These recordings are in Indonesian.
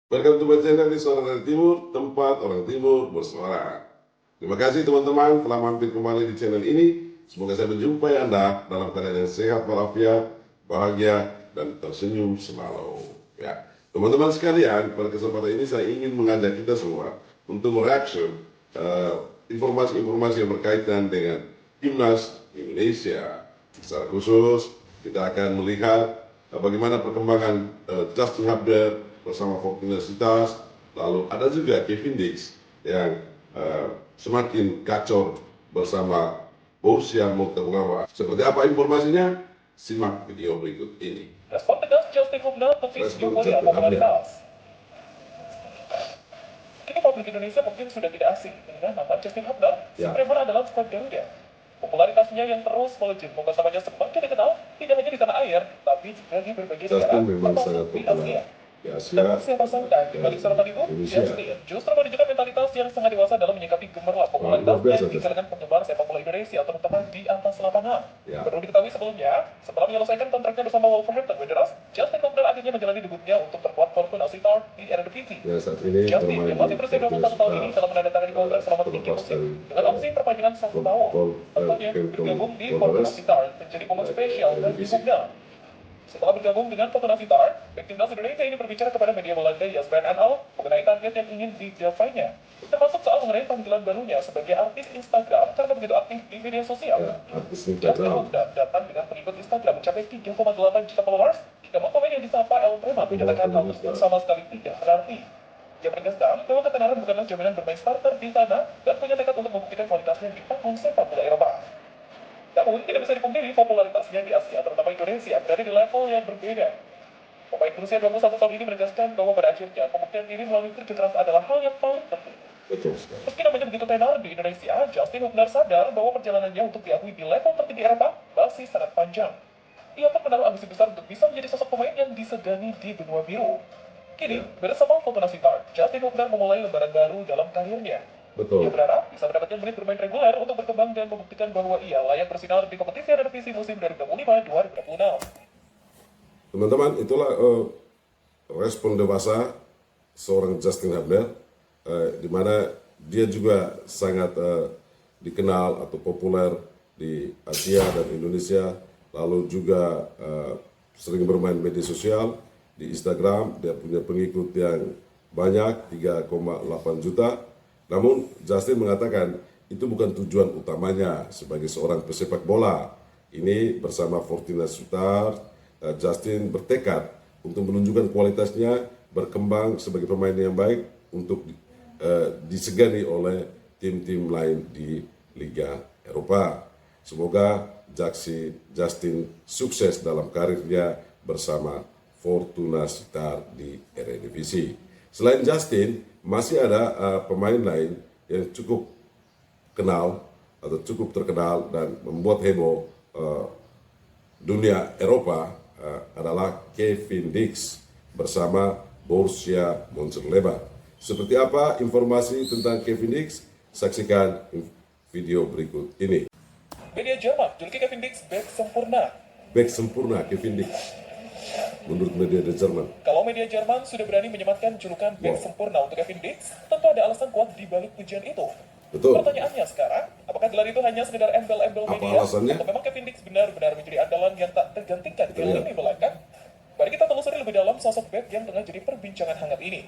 Welcome to my channel di Suara dari Timur, tempat orang Timur bersuara. Terima kasih teman-teman telah mampir kembali di channel ini. Semoga saya menjumpai Anda dalam keadaan yang sehat walafiat, bahagia, dan tersenyum selalu. Ya, teman-teman sekalian, pada kesempatan ini saya ingin mengajak kita semua untuk mereaction informasi-informasi yang berkaitan dengan timnas Indonesia. Secara khusus, kita akan melihat bagaimana perkembangan Justin Hubner bersama Universitas, lalu ada juga Kevin Dix yang semakin kacau bersama Borussia Mönchengladbach. Seperti apa informasinya? Simak video berikut ini. Respon tegas Justin Hubner tepis euforia popularitas. Kini publik Indonesia mungkin sudah tidak asing dengan nama Justin Hubner. Ya. Premier adalah skuad Garuda. Popularitasnya yang terus melejit membuat namanya semakin dikenal tidak hanya di tanah air, tapi juga di berbagai negara, Justin memang sangat termasuk di populer Asia. di Asia. Dan siapa sangka di balik sorotan itu, Justin justru menunjukkan mentalitas yang sangat dewasa dalam menyikapi gemerlap popularitas di kalangan penggemar sepak bola Indonesia, terutama di atas lapangan. Ya. Perlu diketahui sebelumnya, setelah menyelesaikan kontraknya bersama Wolverhampton Wanderers, Justin Hubner akhirnya menjalani debutnya untuk perkuat Fortuna Sittard di Eredivisie. Ya, saat ini Justin yang masih berusia 21 tahun ini telah menandatangani kontrak selama 3 musim dengan opsi perpanjangan 1 tahun. Tentunya bergabung di Fortuna Sittard menjadi momen spesial bagi Hubner. Setelah bergabung dengan Fortuna Sittard, bek timnas Indonesia ini berbicara kepada media Belanda Jasper NL mengenai target yang ingin digapainya, termasuk soal mengenai panggilan barunya sebagai artis Instagram karena begitu aktif di media sosial. Justin Hubner datang dengan pengikut Instagram mencapai 3,8 juta followers, hingga pemain yang disapa El Prema menyatakan hal tersebut sama sekali tidak berarti. Ia menegaskan bahwa ketenaran bukanlah jaminan bermain starter di sana dan punya tekad untuk membuktikan kualitasnya di panggung sepak bola Eropa. Namun, tidak bisa dipungkiri popularitasnya di Asia, terutama Indonesia, berada di level yang berbeda. Pemain berusia 21 tahun ini menegaskan bahwa pada akhirnya pembuktian diri melalui kerja keras adalah hal yang paling penting. Betul sekali. Meski namanya begitu tenar di Indonesia, Justin Hubner sadar bahwa perjalanannya untuk diakui di level tertinggi Eropa masih sangat panjang. Ia pun menaruh ambisi besar untuk bisa menjadi sosok pemain yang disegani di benua biru. Kini, bersama Fortuna Sittard, Justin Hubner memulai lembaran baru dalam karirnya. Ia berharap bisa mendapatkan menit bermain reguler untuk berkembang dan membuktikan bahwa ia layak bersinar di kompetisi Eredivisie musim 2025-2026. Teman-teman, itulah respon dewasa seorang Justin Hubner, di mana dia juga sangat dikenal atau populer di Asia dan Indonesia, lalu juga sering bermain media sosial di Instagram. Dia punya pengikut yang banyak, 3,8 juta. Namun Justin mengatakan itu bukan tujuan utamanya sebagai seorang pesepak bola. Ini bersama Fortuna Sittard, Justin bertekad untuk menunjukkan kualitasnya, berkembang sebagai pemain yang baik untuk disegani oleh tim-tim lain di Liga Eropa. Semoga Justin sukses dalam karirnya bersama Fortuna Sittard di Eredivisie. Selain Justin, masih ada pemain lain yang cukup kenal atau cukup terkenal dan membuat heboh dunia Eropa, adalah Kevin Dix bersama Borussia Mönchengladbach. Seperti apa informasi tentang Kevin Dix? Saksikan video berikut ini. Media Jerman juluki Kevin Dix bek sempurna. Bek sempurna Kevin Dix menurut media di Jerman. Kalau media Jerman sudah berani menyematkan julukan bek sempurna untuk Kevin Dix, tentu ada alasan kuat di balik pujian itu. Betul. Pertanyaannya sekarang, apakah gelar itu hanya sekedar embel-embel media? Alasannya? Atau memang Kevin Dix benar-benar menjadi andalan yang tak tergantikan di lini belakang? Mari kita telusuri lebih dalam sosok bek yang tengah jadi perbincangan hangat ini.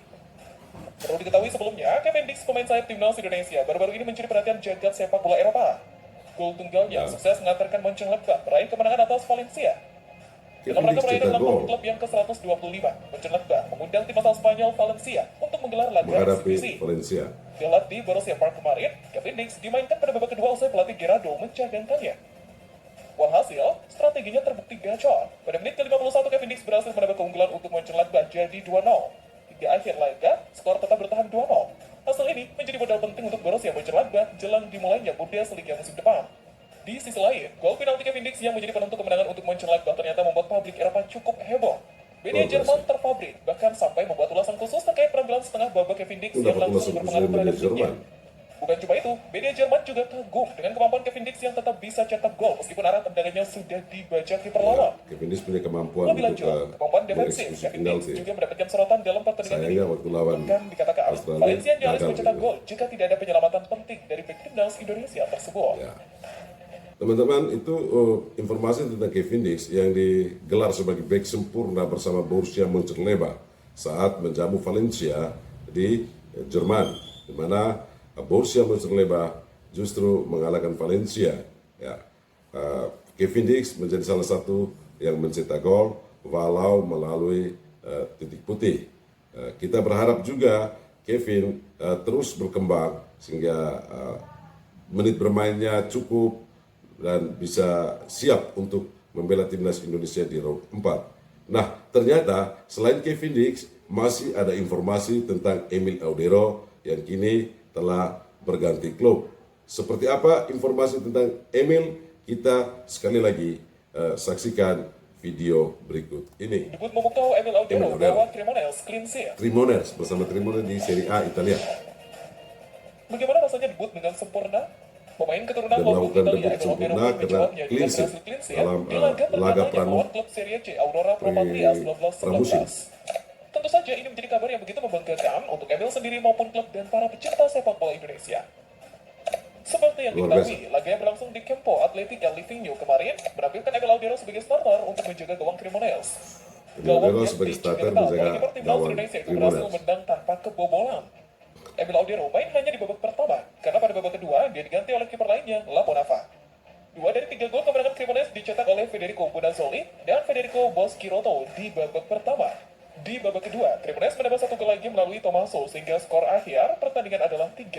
Perlu diketahui sebelumnya, Kevin Dix, pemain sayap timnas Indonesia, baru-baru ini mencuri perhatian jagat sepak bola Eropa. Gol tunggalnya sukses mengantarkan Mönchengladbach meraih kemenangan atas Valencia. Dalam rangka merayakan ulang klub yang ke-125, Mönchengladbach mengundang tim asal Spanyol Valencia untuk menggelar laga eksibisi. Valencia. Dihelat di Borussia Park kemarin, Kevin Dix dimainkan pada babak kedua usai pelatih Gerardo mencadangkannya. Walhasil, strateginya terbukti gacor. Pada menit ke-51, Kevin Dix berhasil menambah keunggulan untuk Mönchengladbach jadi 2-0. Hingga akhir laga, skor tetap bertahan 2-0. Hasil ini menjadi modal penting untuk Borussia Mönchengladbach jelang dimulainya Bundesliga musim depan. Di sisi lain, gol penalti Kevin Dix yang menjadi penentu kemenangan untuk Mönchengladbach ternyata membuat publik Eropa cukup heboh. Media Jerman terfabrik, bahkan sampai membuat ulasan khusus terkait penampilan setengah babak Kevin Dix yang langsung berpengaruh terhadap timnya. Bukan cuma itu, media Jerman juga kagum dengan kemampuan Kevin Dix yang tetap bisa cetak gol meskipun arah tendangannya sudah dibaca kiper lawan. Kevin Dix punya kemampuan Lebih untuk lanjut, kemampuan defensif mengeksekusi Kevin Dix penalti. juga mendapatkan sorotan dalam pertandingan ini. Sayangnya waktu lawan Bahkan dikatakan, Australia Valencia nyaris gagal mencetak gitu. gol jika tidak ada penyelamatan penting dari bek timnas Indonesia tersebut. Ya. Teman-teman, itu informasi tentang Kevin Dix yang digelar sebagai bek sempurna bersama Borussia Mönchengladbach saat menjamu Valencia di Jerman, di mana Borussia Mönchengladbach justru mengalahkan Valencia. Ya. Kevin Dix menjadi salah satu yang mencetak gol walau melalui titik putih. Kita berharap juga Kevin terus berkembang sehingga menit bermainnya cukup dan bisa siap untuk membela timnas Indonesia di round 4. Nah, ternyata selain Kevin Dix, masih ada informasi tentang Emil Audero yang kini telah berganti klub. Seperti apa informasi tentang Emil? Kita sekali lagi saksikan video berikut ini. Debut memukau Emil Audero gawang Cremonese clean sheet. Cremonese bersama Cremonese di Serie A Italia. Bagaimana rasanya debut dengan sempurna? Pemain keturunan Dan Lombok melakukan Italia debut Emil Audero sempurna pun karena menjawabnya dengan clean sheet berhasil clean sheet dalam di laga laga pertamanya pramusim. melawan klub Serie C Aurora Pro Patria 1919. Tentu saja ini menjadi kabar yang begitu membanggakan untuk Emil sendiri maupun klub dan para pecinta sepak bola Indonesia. Seperti yang Luar diketahui, laga yang berlangsung di Campo Atletica Livigno kemarin menampilkan Emil Audero sebagai starter untuk menjaga gawang Cremonese. Emil Audero sebagai starter menjaga gawang Indonesia itu berhasil Cremonese. menang tanpa kebobolan. Emil Audero main hanya di babak pertama, karena pada babak kedua dia diganti oleh kiper lainnya, Laponava. 2 dari 3 gol kemenangan Cremonese dicetak oleh Federico Bonazzoli dan Federico Boschirotto di babak pertama. Di babak kedua, Cremonese menambah 1 gol lagi melalui Tommaso sehingga skor akhir pertandingan adalah 3-0.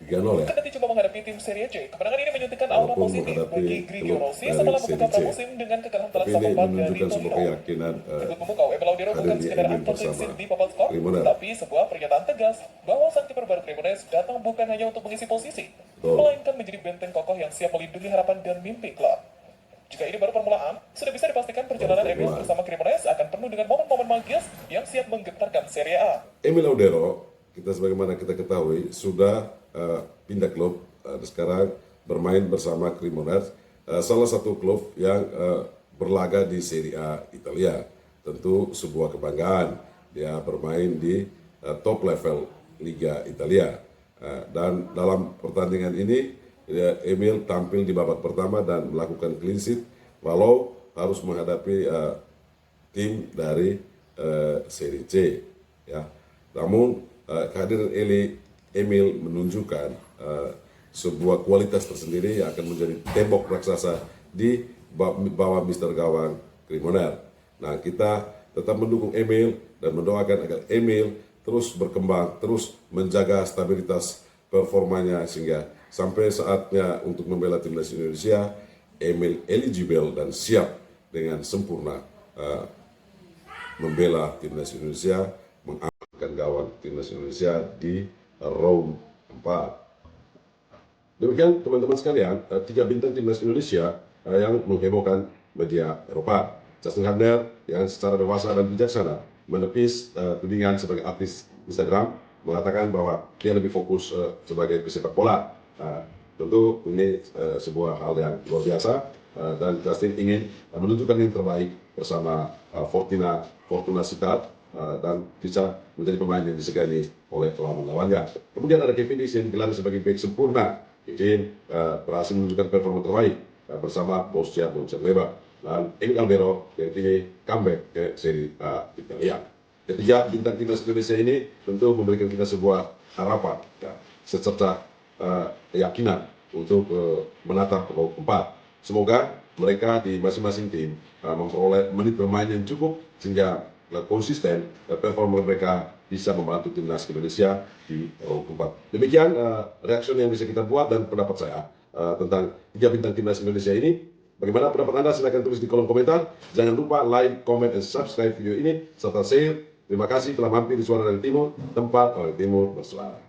3-0 ya. Kendati cuma menghadapi tim Serie C, kemenangan ini menunjukkan aura Walaupun positif menghadapi bagi Grigio klub Rossi dari setelah Serie membuka C. pramusim dengan kekalahan telak Tapi ini 1-4 dari menunjukkan sebuah Torino. keyakinan Debut memukau Emil Audero bukan hadirnya sekedar Emil angka clean bersama sheet di papan skor, Cremonese. tapi sebuah pernyataan tegas bahwa sang kiper baru Cremonese datang bukan hanya untuk mengisi posisi, Betul. melainkan menjadi benteng kokoh yang siap melindungi harapan dan mimpi klub. Jika ini baru permulaan, sudah bisa dipastikan perjalanan Baru Emil permulaan. bersama Cremonese akan penuh dengan momen-momen magis yang siap menggetarkan Serie A. Emil Audero, kita sebagaimana kita ketahui sudah pindah klub dan sekarang bermain bersama Cremonese, salah satu klub yang berlaga di Serie A Italia. Tentu sebuah kebanggaan dia bermain di top level Liga Italia. Dan dalam pertandingan ini Emil tampil di babak pertama dan melakukan clean sheet walau harus menghadapi tim dari Serie C. Ya. Namun kehadiran Emil menunjukkan sebuah kualitas tersendiri yang akan menjadi tembok raksasa di bawah Mister Gawang Cremonese. Nah, kita tetap mendukung Emil dan mendoakan agar Emil terus berkembang, terus menjaga stabilitas performanya sehingga sampai saatnya untuk membela timnas Indonesia, Emil eligible dan siap dengan sempurna membela timnas Indonesia, mengamankan gawang timnas Indonesia di round 4. Demikian teman-teman sekalian, 3 bintang timnas Indonesia yang menghebohkan media Eropa. Justin Hubner yang secara dewasa dan bijaksana menepis tudingan sebagai artis Instagram, mengatakan bahwa dia lebih fokus sebagai pesepak bola. Tentu ini sebuah hal yang luar biasa dan Justin ingin menunjukkan yang terbaik bersama Fortuna Sittard dan bisa menjadi pemain yang disegani oleh lawan-lawannya. Kemudian ada Kevin Dix yang digelar sebagai bek sempurna. Kevin berhasil menunjukkan performa terbaik bersama Borussia Mönchengladbach. Dan Emil Audero yang kini comeback ke Serie A Italia. Ketiga bintang timnas Indonesia ini tentu memberikan kita sebuah harapan serta keyakinan untuk menatap babak 4. Semoga mereka di masing-masing tim memperoleh menit bermain yang cukup sehingga konsisten performa mereka bisa membantu timnas Indonesia di babak 4. Demikian reaksi yang bisa kita buat dan pendapat saya tentang 3 bintang timnas Indonesia ini. Bagaimana pendapat Anda? Silahkan tulis di kolom komentar. Jangan lupa like, comment, dan subscribe video ini serta share. Terima kasih telah mampir di Suara dari Timur, tempat orang Timur bersuara.